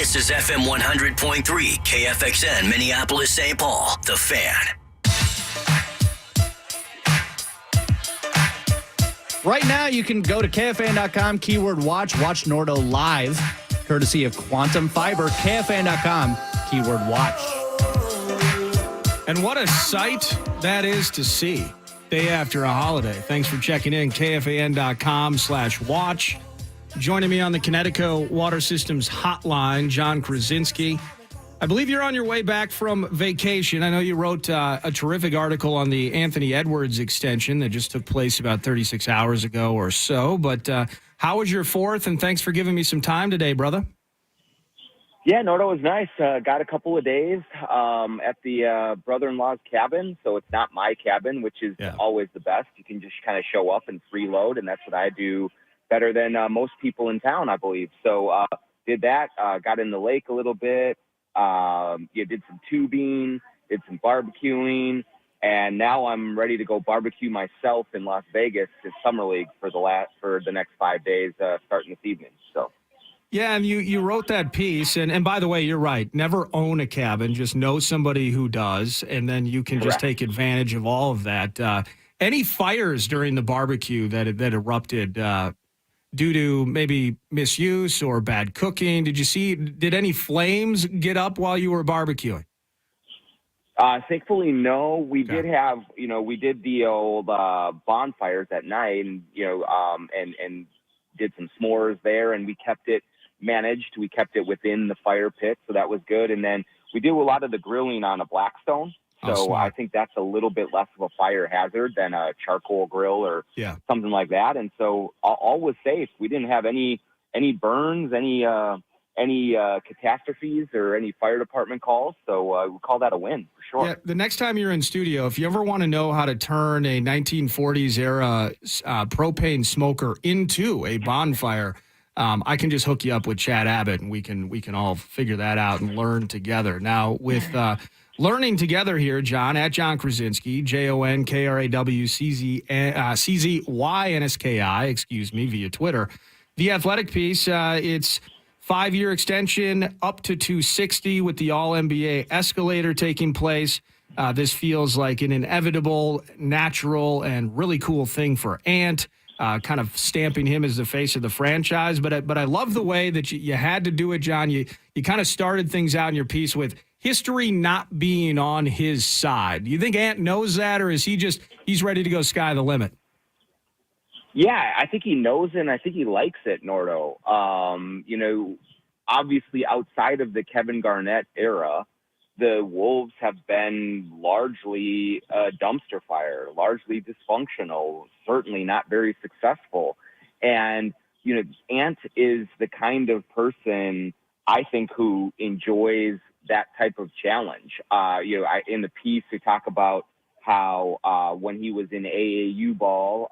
This is FM 100.3 KFXN Minneapolis, St. Paul, The Fan. Right now, you can go to KFAN.com, keyword watch Nordo live, courtesy of Quantum Fiber, KFAN.com, keyword watch. And what a sight that is to see day after a holiday. Thanks for checking in, KFAN.com/watch. Joining me on the Connecticut Water Systems hotline, Jon Krawczynski. I believe you're on your way back from vacation. I know you wrote a terrific article on the Anthony Edwards extension that just took place about 36 hours ago or so. But how was your fourth? And thanks for giving me some time today, brother. Yeah, Nordo was nice. Got a couple of days at the brother-in-law's cabin. So it's not my cabin, which is always the best. You can just kind of show up and freeload, and that's what I do better than most people in town, I believe. So did that, got in the lake a little bit, did some tubing, did some barbecuing, and now I'm ready to go barbecue myself in Las Vegas at Summer League for the next 5 days, starting this evening. So. Yeah, and you wrote that piece, and by the way, you're right. Never own a cabin, just know somebody who does, and then you can just take advantage of all of that. Any fires during the barbecue that erupted due to maybe misuse or bad cooking? Did any flames get up while you were barbecuing? Thankfully, no. We did have, we did the old bonfires at night, and and did some s'mores there, and we kept it managed. We kept it within the fire pit, so that was good. And then we do a lot of the grilling on a Blackstone. So I think that's a little bit less of a fire hazard than a charcoal grill or something like that. And so all was safe. We didn't have any burns, any catastrophes or any fire department calls. So we call that a win for sure. Yeah, the next time you're in studio, if you ever want to know how to turn a 1940s era propane smoker into a bonfire, I can just hook you up with Chad Abbott, and we can all figure that out and learn together. Now with learning together here, Jon, at Jon Krawczynski, JONKRAWCZYNSKI, via Twitter. The Athletic piece, it's 5-year extension up to 260 with the All-NBA escalator taking place. This feels like an inevitable, natural, and really cool thing for Ant, kind of stamping him as the face of the franchise. But I love the way that you had to do it, Jon. You kind of started things out in your piece with history not being on his side. Do you think Ant knows that, or is he's ready to go sky the limit? Yeah, I think he knows it, and I think he likes it, Nordo. Obviously outside of the Kevin Garnett era, the Wolves have been largely a dumpster fire, largely dysfunctional, certainly not very successful. And, Ant is the kind of person, I think, who enjoys that type of challenge. In the piece, we talk about how when he was in AAU ball,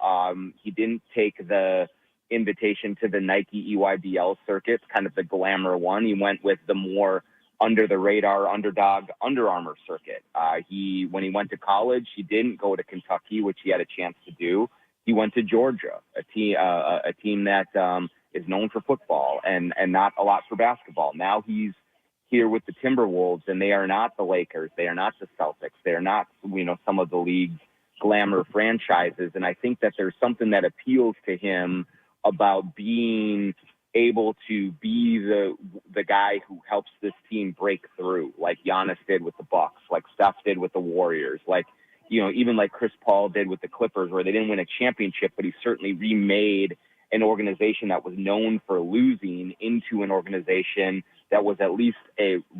he didn't take the invitation to the Nike EYBL circuit, kind of the glamour one. He went with the more under-the-radar, underdog Under Armour circuit. When he went to college, he didn't go to Kentucky, which he had a chance to do. He went to Georgia, a team that is known for football and not a lot for basketball. Now he's here with the Timberwolves, and they are not the Lakers. They are not the Celtics. They are not, some of the league's glamour franchises. And I think that there's something that appeals to him about being able to be the guy who helps this team break through, like Giannis did with the Bucks, like Steph did with the Warriors, like, even like Chris Paul did with the Clippers, where they didn't win a championship, but he certainly remade an organization that was known for losing into an organization that was at least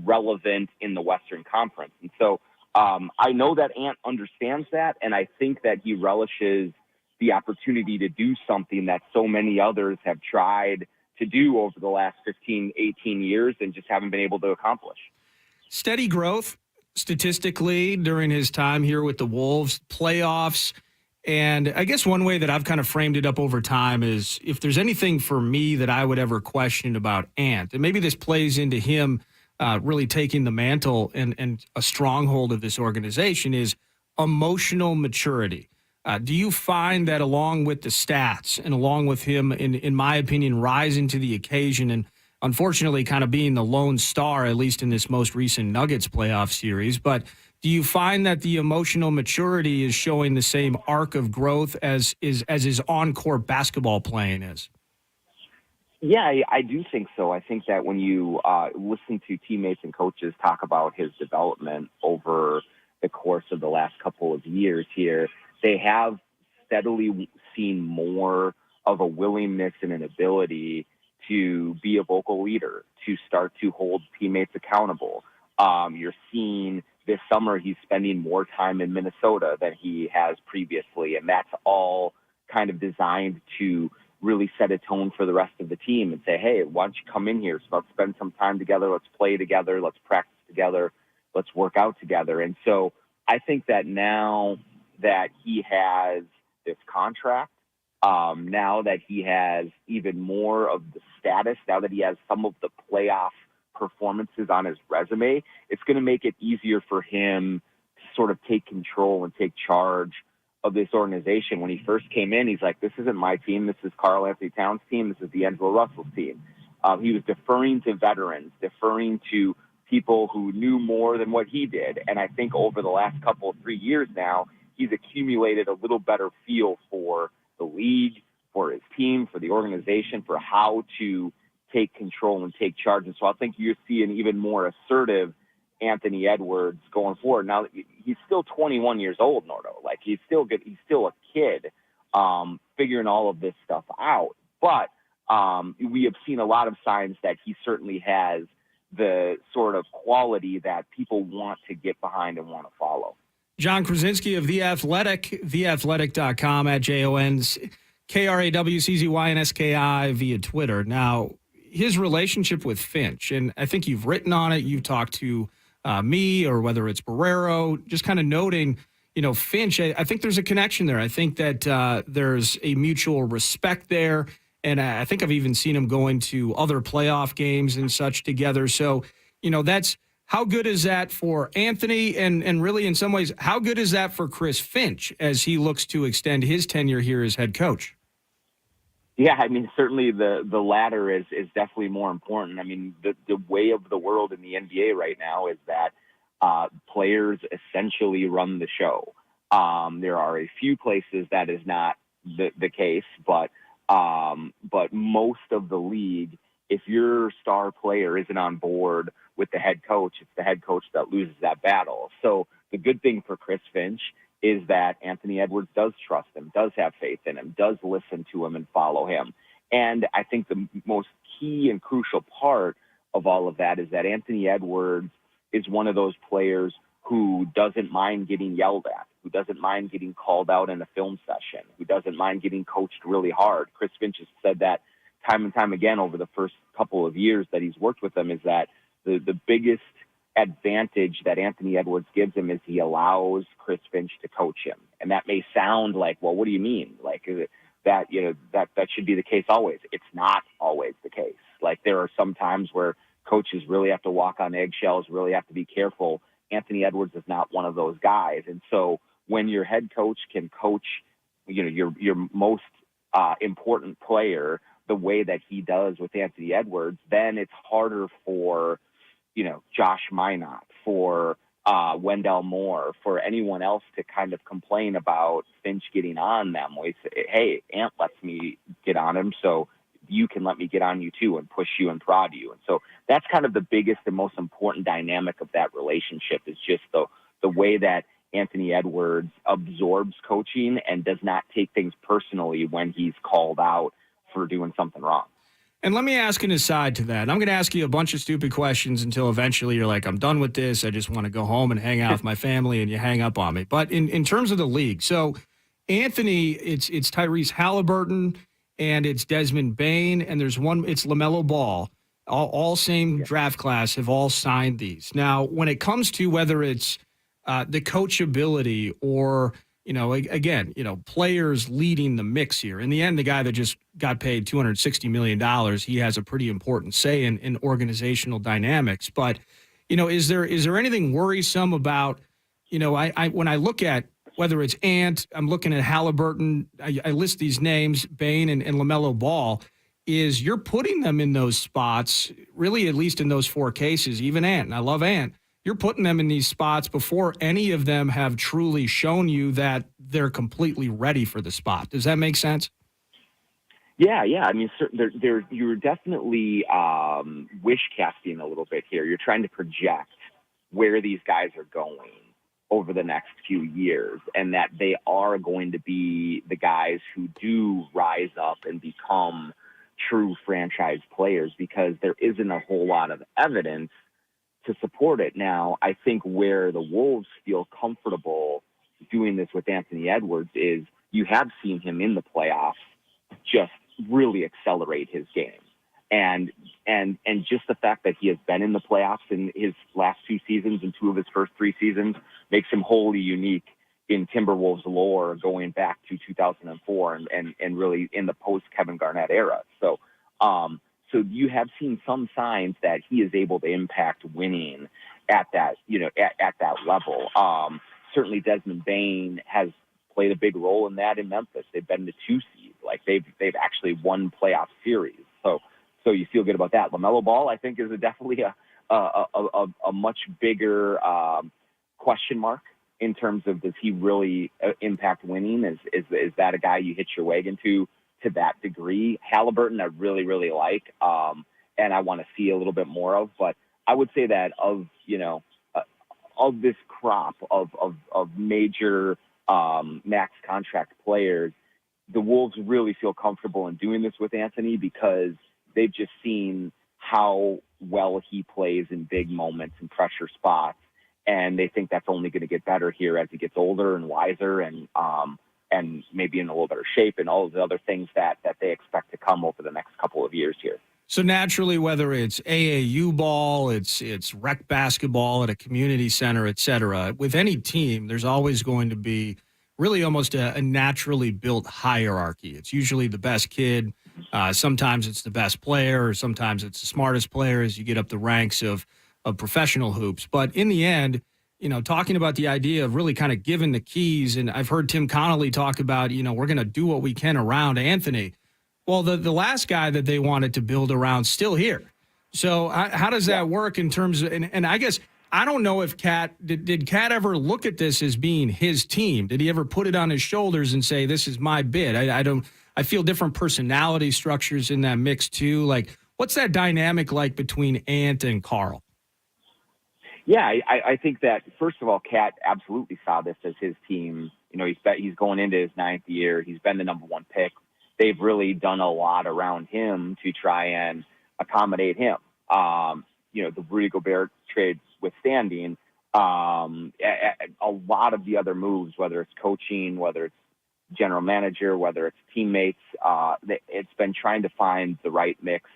relevant in the Western Conference. And so I know that Ant understands that, and I think that he relishes the opportunity to do something that so many others have tried to do over the last 15, 18 years and just haven't been able to accomplish. Steady growth statistically during his time here with the Wolves, playoffs. And I guess one way that I've kind of framed it up over time is if there's anything for me that I would ever question about Ant, and maybe this plays into him really taking the mantle and a stronghold of this organization, is emotional maturity. Do you find that along with the stats and along with him, in my opinion, rising to the occasion and unfortunately kind of being the lone star, at least in this most recent Nuggets playoff series. But do you find that the emotional maturity is showing the same arc of growth as his on-court basketball playing is? Yeah, I do think so. I think that when you listen to teammates and coaches talk about his development over the course of the last couple of years here, they have steadily seen more of a willingness and an ability to be a vocal leader, to start to hold teammates accountable. You're seeing this summer he's spending more time in Minnesota than he has previously, and that's all kind of designed to really set a tone for the rest of the team and say, hey, why don't you come in here? So let's spend some time together. Let's play together. Let's practice together. Let's work out together. And so I think that now that he has this contract, now that he has even more of the status, now that he has some of the playoff performances on his resume, it's going to make it easier for him to sort of take control and take charge of this organization. When he first came in, he's like, this isn't my team. This is Karl Anthony Towns' team. This is D'Angelo Russell's team. He was deferring to veterans, deferring to people who knew more than what he did. And I think over the last couple of 3 years now, he's accumulated a little better feel for the league, for his team, for the organization, for how to take control and take charge. And so I think you see an even more assertive Anthony Edwards going forward. Now, he's still 21 years old, Nordo. Like, he's still good. He's still a kid, figuring all of this stuff out. But we have seen a lot of signs that he certainly has the sort of quality that people want to get behind and want to follow. Jon Krawczynski of The Athletic, theathletic.com at JONKRAWCZYNSKI via Twitter. Now, his relationship with Finch, and I think you've written on it, you've talked to me, or whether it's Barrero, just kind of noting, Finch, I think there's a connection there. I think that there's a mutual respect there. And I think I've even seen him going to other playoff games and such together. So, that's how good is that for Anthony? And really, in some ways, how good is that for Chris Finch as he looks to extend his tenure here as head coach? Yeah, I mean, certainly the latter is definitely more important. I mean, the way of the world in the NBA right now is that players essentially run the show. There are a few places that is not the case, but most of the league, if your star player isn't on board with the head coach, it's the head coach that loses that battle. So the good thing for Chris Finch is that Anthony Edwards does trust him, does have faith in him, does listen to him and follow him. And I think the most key and crucial part of all of that is that Anthony Edwards is one of those players who doesn't mind getting yelled at, who doesn't mind getting called out in a film session, who doesn't mind getting coached really hard. Chris Finch has said that time and time again over the first couple of years that he's worked with them, is that the biggest advantage that Anthony Edwards gives him is he allows Chris Finch to coach him. And that may sound like, well, what do you mean? Like that should be the case always. It's not always the case. Like, there are some times where coaches really have to walk on eggshells, really have to be careful. Anthony Edwards is not one of those guys. And so when your head coach can coach, your most important player the way that he does with Anthony Edwards, then it's harder for, Josh Minot, for Wendell Moore, for anyone else to kind of complain about Finch getting on them. We say, hey, Ant lets me get on him, so you can let me get on you too and push you and prod you. And so that's kind of the biggest and most important dynamic of that relationship, is just the way that Anthony Edwards absorbs coaching and does not take things personally when he's called out for doing something wrong. And let me ask an aside to that. I'm going to ask you a bunch of stupid questions until eventually you're like, I'm done with this. I just want to go home and hang out with my family, and you hang up on me. But in terms of the league, so Anthony, it's Tyrese Halliburton, and it's Desmond Bane, and it's LaMelo Ball. All same draft class have all signed these. Now, when it comes to whether it's the coachability or, players leading the mix here, in the end, the guy that just got paid $260 million, he has a pretty important say in organizational dynamics. But, is there anything worrisome about, when I look at whether it's Ant, I'm looking at Halliburton, I list these names, Bane and LaMelo Ball. is you're putting them in those spots, really, at least in those 4 cases, even Ant, and I love Ant, you're putting them in these spots before any of them have truly shown you that they're completely ready for the spot. Does that make sense? Yeah. I mean, you're definitely wish casting a little bit here. You're trying to project where these guys are going over the next few years, and that they are going to be the guys who do rise up and become true franchise players, because there isn't a whole lot of evidence to support it. Now, I think where the Wolves feel comfortable doing this with Anthony Edwards is you have seen him in the playoffs just really accelerate his game. And just the fact that he has been in the playoffs in his last 2 seasons and 2 of his first 3 seasons makes him wholly unique in Timberwolves lore going back to 2004 and really in the post Kevin Garnett era. So you have seen some signs that he is able to impact winning at that, at that level. Certainly Desmond Bane has played a big role in that in Memphis. They've been the 2 seed. Like they've actually won playoff series. So you feel good about that. LaMelo Ball, I think, is definitely a much bigger question mark in terms of, does he really impact winning? Is that a guy you hitch your wagon to that degree? Halliburton, I really, really like, and I want to see a little bit more of. But I would say that of this crop of major max contract players, the Wolves really feel comfortable in doing this with Anthony because they've just seen how well he plays in big moments and pressure spots. And they think that's only going to get better here as he gets older and wiser and maybe in a little better shape and all of the other things that they expect to come over the next couple of years here. So naturally, whether it's AAU ball, it's rec basketball at a community center, et cetera, with any team, there's always going to be really almost a naturally built hierarchy. It's usually the best kid. Sometimes it's the best player, or sometimes it's the smartest player as you get up the ranks of professional hoops. But in the end, talking about the idea of really kind of giving the keys, and I've heard Tim Connolly talk about, we're going to do what we can around Anthony. Well, the last guy that they wanted to build around still here. So how does that work in terms of, and I guess, I don't know if did Cat ever look at this as being his team? Did he ever put it on his shoulders and say, this is my bid? I feel different personality structures in that mix too. Like, what's that dynamic like between Ant and Carl? Yeah, I think that, first of all, Cat absolutely saw this as his team. He's going into his 9th year. He's been the number 1 pick. They've really done a lot around him to try and accommodate him. The Rudy Gobert trade withstanding, a lot of the other moves, whether it's coaching, whether it's general manager, whether it's teammates, it's been trying to find the right mix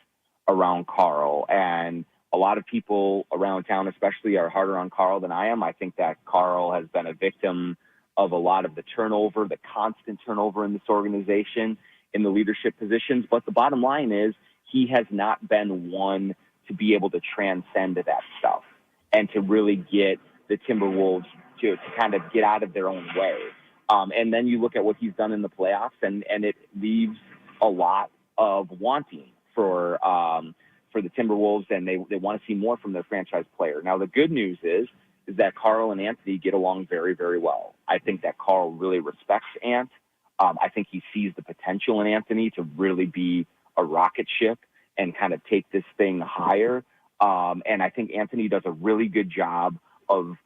around Carl. And a lot of people around town especially are harder on Carl than I am. I think that Carl has been a victim of a lot of the turnover, the constant turnover in this organization in the leadership positions. But the bottom line is he has not been one to be able to transcend that stuff and to really get the Timberwolves to kind of get out of their own way. And then you look at what he's done in the playoffs, and it leaves a lot of wanting for the Timberwolves, and they want to see more from their franchise player. Now, the good news is that Carl and Anthony get along very, very well. I think that Carl really respects Ant. I think he sees the potential in Anthony to really be a rocket ship and kind of take this thing higher. And I think Anthony does a really good job of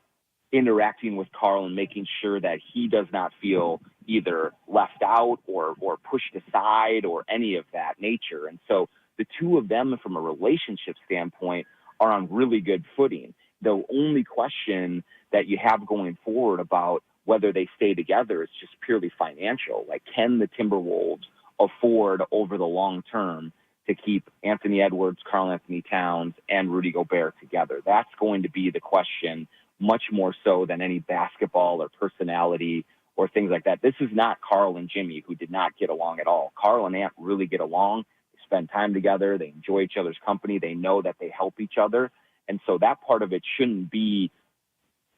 interacting with Carl and making sure that he does not feel either left out or pushed aside or any of that nature. And so the two of them, from a relationship standpoint, are on really good footing. The only question that you have going forward about whether they stay together is just purely financial. Like, can the Timberwolves afford over the long term to keep Anthony Edwards, Karl Anthony Towns, and Rudy Gobert together? That's going to be the question, much more so than any basketball or personality or things like that. This is not Carl and Jimmy, who did not get along at all. Carl and Ant really get along. They spend time together. They enjoy each other's company. They know that they help each other. And so that part of it shouldn't be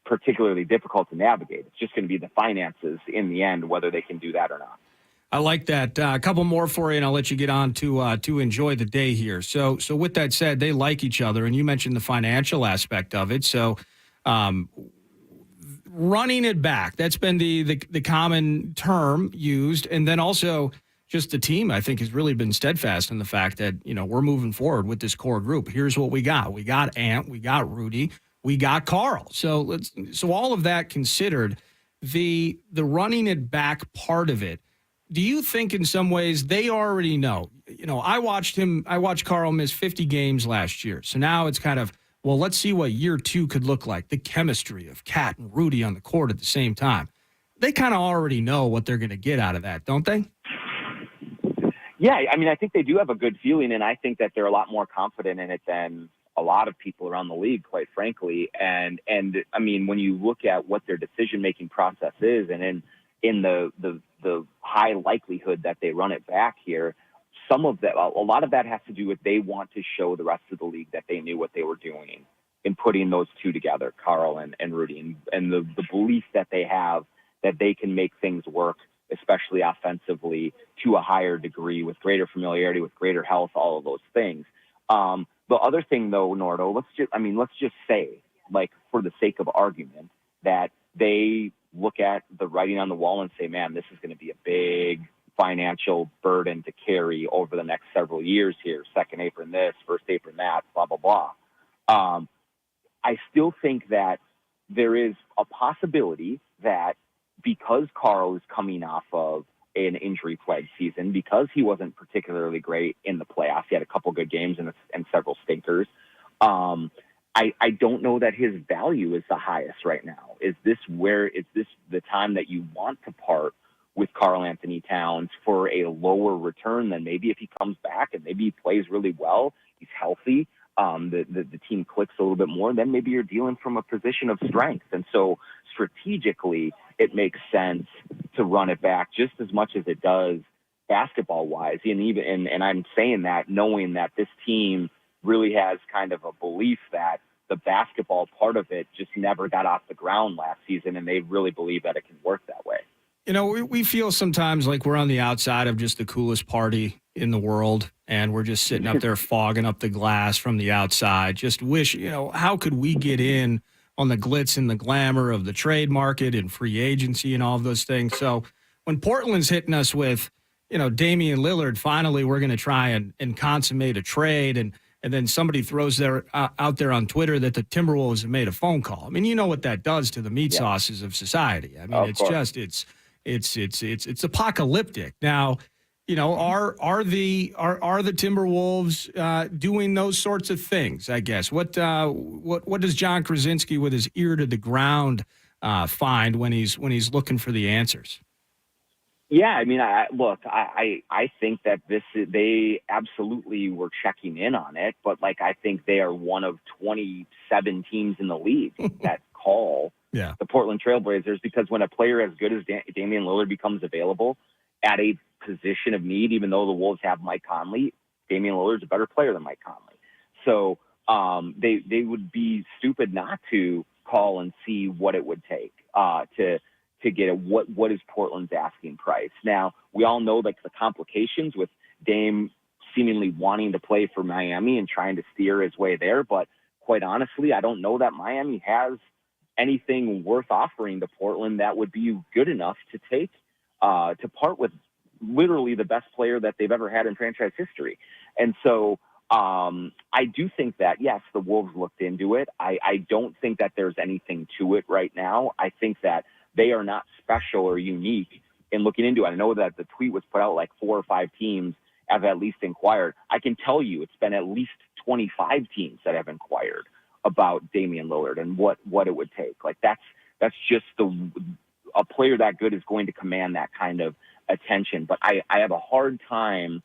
particularly difficult to navigate. It's just going to be the finances in the end, whether they can do that or not. I like that. A couple more for you, and I'll let you get on to enjoy the day here. So with that said, they like each other, and you mentioned the financial aspect of it. So running it back, that's been the common term used, and then also just the team, I think, has really been steadfast in the fact that, we're moving forward with this core group. Here's what we got. We got Ant, we got Rudy, we got Carl. So all of that considered, the running it back part of it, do you think in some ways they already know? I watched Carl miss 50 games last year. So now it's kind of, well, let's see what year 2 could look like. The chemistry of Cat and Rudy on the court at the same time. They kind of already know what they're going to get out of that, don't they? Yeah, I mean, I think they do have a good feeling, and I think that they're a lot more confident in it than a lot of people around the league, quite frankly. And I mean, when you look at what their decision-making process is, and in the high likelihood that they run it back here, some of that, a lot of that has to do with they want to show the rest of the league that they knew what they were doing in putting those two together, Carl and Rudy, and the belief that they have that they can make things work, especially offensively, to a higher degree with greater familiarity, with greater health, all of those things. The other thing, though, Nordo, let's just say, like, for the sake of argument, that they look at the writing on the wall and say, man, this is going to be a big financial burden to carry over the next several years here. Second apron this, first apron that, blah, blah, blah. I still think that there is a possibility that because Carl is coming off of an injury-plagued season, because he wasn't particularly great in the playoffs, he had a couple good games and several stinkers, I don't know that his value is the highest right now. Is this the time that you want to part with Karl Anthony Towns for a lower return than maybe if he comes back and maybe he plays really well, he's healthy, the team clicks a little bit more, then maybe you're dealing from a position of strength. And so strategically, it makes sense to run it back just as much as it does basketball-wise. And I'm saying that knowing that this team really has kind of a belief that the basketball part of it just never got off the ground last season, and they really believe that it can work that way. We feel sometimes like we're on the outside of just the coolest party in the world, and we're just sitting up there fogging up the glass from the outside. Just wish, how could we get in on the glitz and the glamour of the trade market and free agency and all of those things. So when Portland's hitting us with, Damian Lillard, finally we're going to try and consummate a trade, and then somebody throws out there on Twitter that the Timberwolves have made a phone call. I mean, you know what that does to the meat sauces of society. I mean, it's apocalyptic. Now, are the Timberwolves doing those sorts of things? I guess. What does Jon Krawczynski with his ear to the ground find when he's looking for the answers? Yeah, I mean, I think that they absolutely were checking in on it, but I think they are one of 27 teams in the league that call the Portland Trailblazers, because when a player as good as Damian Lillard becomes available at a position of need, even though the Wolves have Mike Conley, Damian Lillard's a better player than Mike Conley. So they would be stupid not to call and see what it would take to get what is Portland's asking price. Now, we all know the complications with Dame seemingly wanting to play for Miami and trying to steer his way there, but quite honestly, I don't know that Miami has anything worth offering to Portland that would be good enough to take to part with literally the best player that they've ever had in franchise history. And so I do think that, yes, the Wolves looked into it. I don't think that there's anything to it right now. I think that they are not special or unique in looking into it. I know that the tweet was put out 4 or 5 teams have at least inquired. I can tell you it's been at least 25 teams that have inquired about Damian Lillard and what it would take. That's just a player that good is going to command that kind of attention. But I have a hard time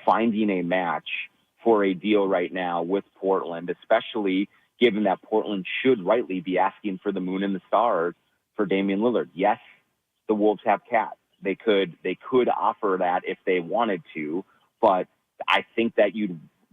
finding a match for a deal right now with Portland, especially given that Portland should rightly be asking for the moon and the stars for Damian Lillard. Yes, the Wolves have Cat. They could offer that if they wanted to, but I think that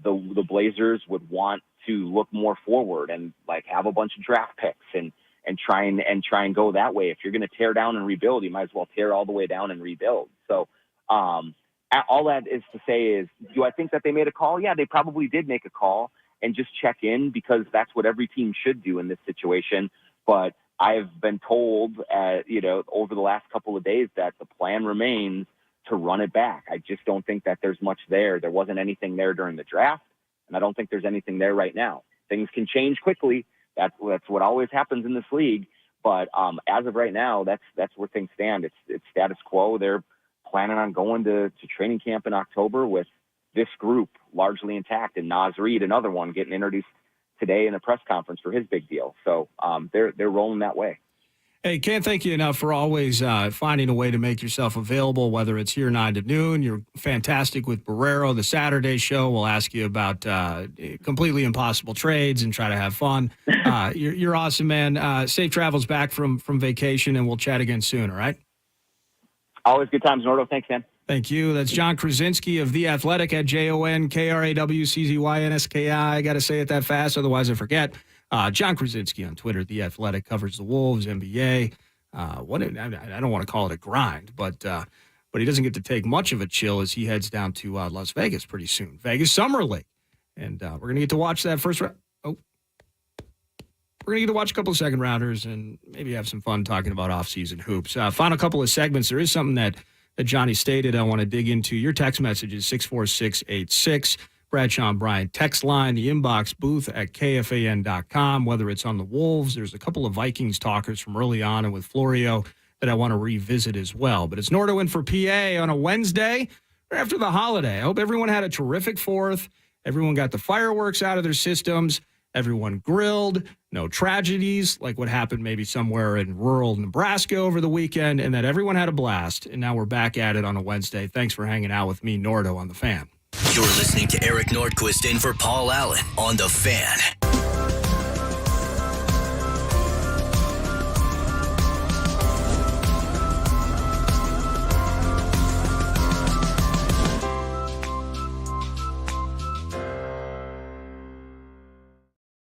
the Blazers would want to look more forward and have a bunch of draft picks and try and go that way. If you're going to tear down and rebuild, you might as well tear all the way down and rebuild. So All that is to say is, do I think that they made a call? Yeah, they probably did make a call and just check in, because that's what every team should do in this situation. But I've been told, over the last couple of days that the plan remains to run it back. I just don't think that there's much there. There wasn't anything there during the draft, and I don't think there's anything there right now. Things can change quickly. That's what always happens in this league. But as of right now, that's where things stand. It's status quo. They're planning on going to training camp in October with this group largely intact, and Naz Reid, another one, getting introduced today in a press conference for his big deal. So they're rolling that way. Hey, can't thank you enough for always finding a way to make yourself available, whether it's here 9 to noon. You're fantastic with Barrero. The Saturday show, we'll ask you about completely impossible trades and try to have fun. You're awesome, man. Safe travels back from vacation, and we'll chat again soon, all right? Always good times, Nordo. Thanks, man. Thank you. That's Jon Krawczynski of The Athletic at JonKrawczynski. I got to say it that fast, otherwise I forget. Jon Krawczynski on Twitter. The Athletic covers the Wolves, NBA. I don't want to call it a grind, but he doesn't get to take much of a chill as he heads down to Las Vegas pretty soon. Vegas Summer League. And we're going to get to watch that first round. We're going to get to watch a couple of second rounders and maybe have some fun talking about offseason hoops. Final couple of segments. There is something that Johnny stated I want to dig into. Your text message is 64686. Bradshaw and Bryant text line, the inbox booth at KFAN.com. Whether it's on the Wolves, there's a couple of Vikings talkers from early on and with Florio that I want to revisit as well. But it's Nordo in for PA on a Wednesday after the holiday. I hope everyone had a terrific 4th. Everyone got the fireworks out of their systems. Everyone grilled. No tragedies like what happened maybe somewhere in rural Nebraska over the weekend, and that everyone had a blast. And now we're back at it on a Wednesday. Thanks for hanging out with me, Nordo, on The Fan. You're listening to Eric Nordquist in for Paul Allen on The Fan.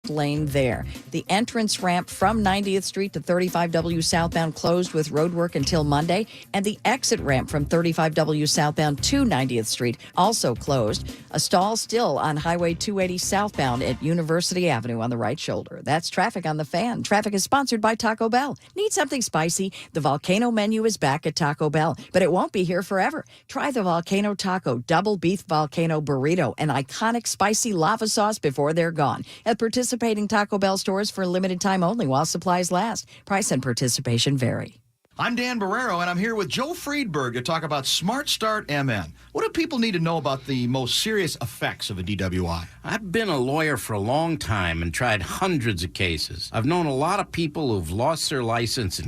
Lane there. The entrance ramp from 90th Street to 35W southbound closed with roadwork until Monday, and the exit ramp from 35W southbound to 90th Street also closed. A stall still on Highway 280 southbound at University Avenue on the right shoulder. That's traffic on The Fan. Traffic is sponsored by Taco Bell. Need something spicy? The Volcano menu is back at Taco Bell, but it won't be here forever. Try the Volcano Taco Double Beef Volcano Burrito, an iconic spicy lava sauce before they're gone. At participating Taco Bell stores for a limited time only while supplies last. Price and participation vary. I'm Dan Barrero, and I'm here with Joe Friedberg to talk about Smart Start MN. What do people need to know about the most serious effects of a DWI? I've been a lawyer for a long time and tried hundreds of cases. I've known a lot of people who've lost their license